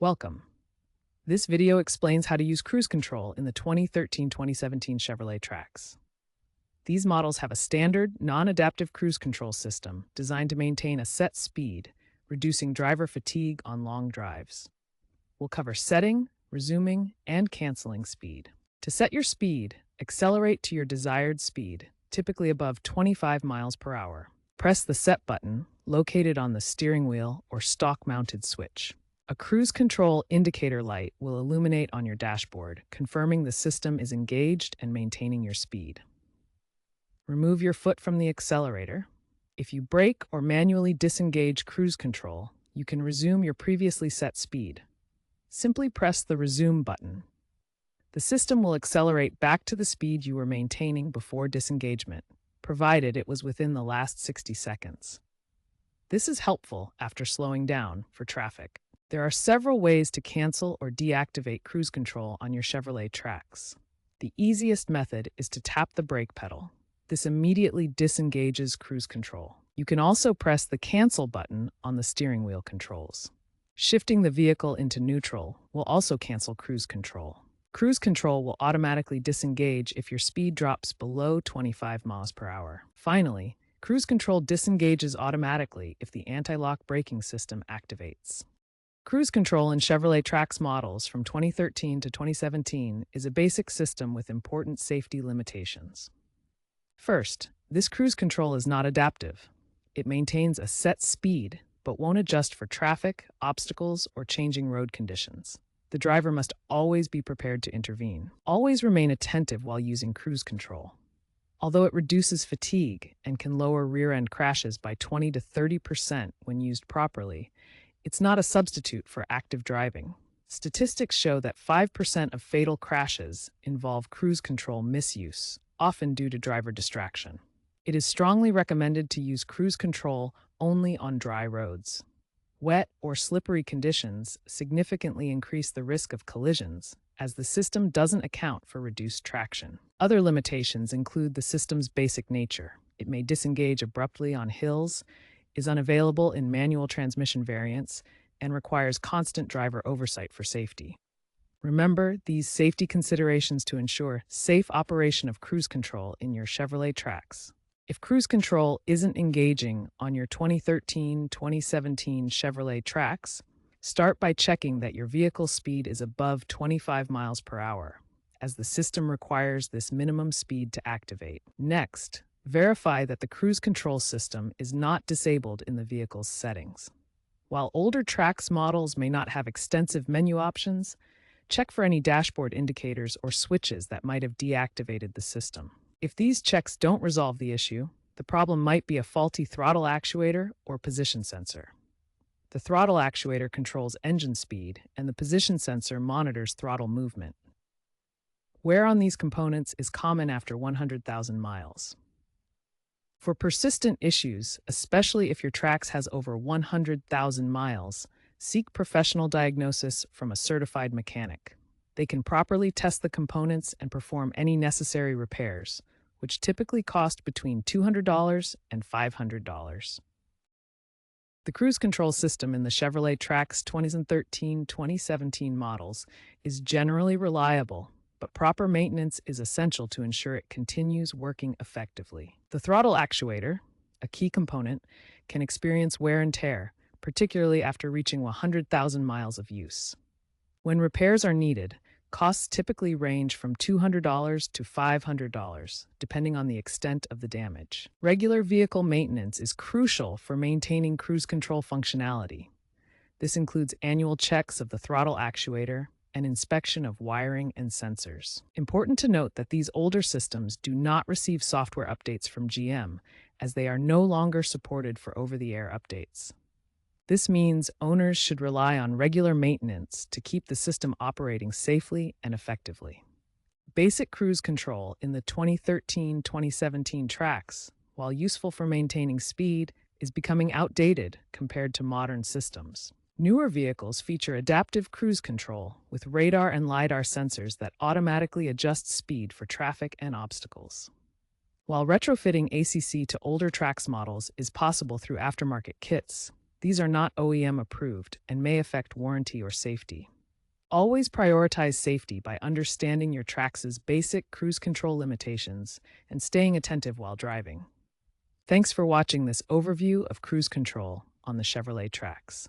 Welcome. This video explains how to use cruise control in the 2013-2017 Chevrolet Trax. These models have a standard, non-adaptive cruise control system designed to maintain a set speed, reducing driver fatigue on long drives. We'll cover setting, resuming, and canceling speed. To set your speed, accelerate to your desired speed, typically above 25 miles per hour. Press the Set button, located on the steering wheel or stalk-mounted switch. A cruise control indicator light will illuminate on your dashboard, confirming the system is engaged and maintaining your speed. Remove your foot from the accelerator. If you brake or manually disengage cruise control, you can resume your previously set speed. Simply press the Resume button. The system will accelerate back to the speed you were maintaining before disengagement, provided it was within the last 60 seconds. This is helpful after slowing down for traffic. There are several ways to cancel or deactivate cruise control on your Chevrolet Trax. The easiest method is to tap the brake pedal. This immediately disengages cruise control. You can also press the Cancel button on the steering wheel controls. Shifting the vehicle into neutral will also cancel cruise control. Cruise control will automatically disengage if your speed drops below 25 miles per hour. Finally, cruise control disengages automatically if the anti-lock braking system activates. Cruise control in Chevrolet Trax models from 2013 to 2017 is a basic system with important safety limitations. First, this cruise control is not adaptive. It maintains a set speed, but won't adjust for traffic, obstacles, or changing road conditions. The driver must always be prepared to intervene. Always remain attentive while using cruise control. Although it reduces fatigue and can lower rear-end crashes by 20 to 30% when used properly, it's not a substitute for active driving. Statistics show that 5% of fatal crashes involve cruise control misuse, often due to driver distraction. It is strongly recommended to use cruise control only on dry roads. Wet or slippery conditions significantly increase the risk of collisions, as the system doesn't account for reduced traction. Other limitations include the system's basic nature. It may disengage abruptly on hills, is unavailable in manual transmission variants, and requires constant driver oversight for safety. Remember these safety considerations to ensure safe operation of cruise control in your Chevrolet Trax. If cruise control isn't engaging on your 2013-2017 Chevrolet Trax, start by checking that your vehicle's speed is above 25 miles per hour, as the system requires this minimum speed to activate. Next, verify that the cruise control system is not disabled in the vehicle's settings. While older Trax models may not have extensive menu options, check for any dashboard indicators or switches that might have deactivated the system. If these checks don't resolve the issue, the problem might be a faulty throttle actuator or position sensor. The throttle actuator controls engine speed, and the position sensor monitors throttle movement. Wear on these components is common after 100,000 miles. For persistent issues, especially if your Trax has over 100,000 miles, seek professional diagnosis from a certified mechanic. They can properly test the components and perform any necessary repairs, which typically cost between $200 and $500. The cruise control system in the Chevrolet Trax 2013-2017 models is generally reliable, but proper maintenance is essential to ensure it continues working effectively. The throttle actuator, a key component, can experience wear and tear, particularly after reaching 100,000 miles of use. When repairs are needed, costs typically range from $200 to $500, depending on the extent of the damage. Regular vehicle maintenance is crucial for maintaining cruise control functionality. This includes annual checks of the throttle actuator and inspection of wiring and sensors. Important to note that these older systems do not receive software updates from GM, as they are no longer supported for over-the-air updates. This means owners should rely on regular maintenance to keep the system operating safely and effectively. Basic cruise control in the 2013-2017 Trax, while useful for maintaining speed, is becoming outdated compared to modern systems. Newer vehicles feature adaptive cruise control with radar and LiDAR sensors that automatically adjust speed for traffic and obstacles. While retrofitting ACC to older Trax models is possible through aftermarket kits, These are not OEM approved and may affect warranty or safety. Always prioritize safety by understanding your Trax's basic cruise control limitations and staying attentive while driving. Thanks for watching this overview of cruise control on the Chevrolet Trax.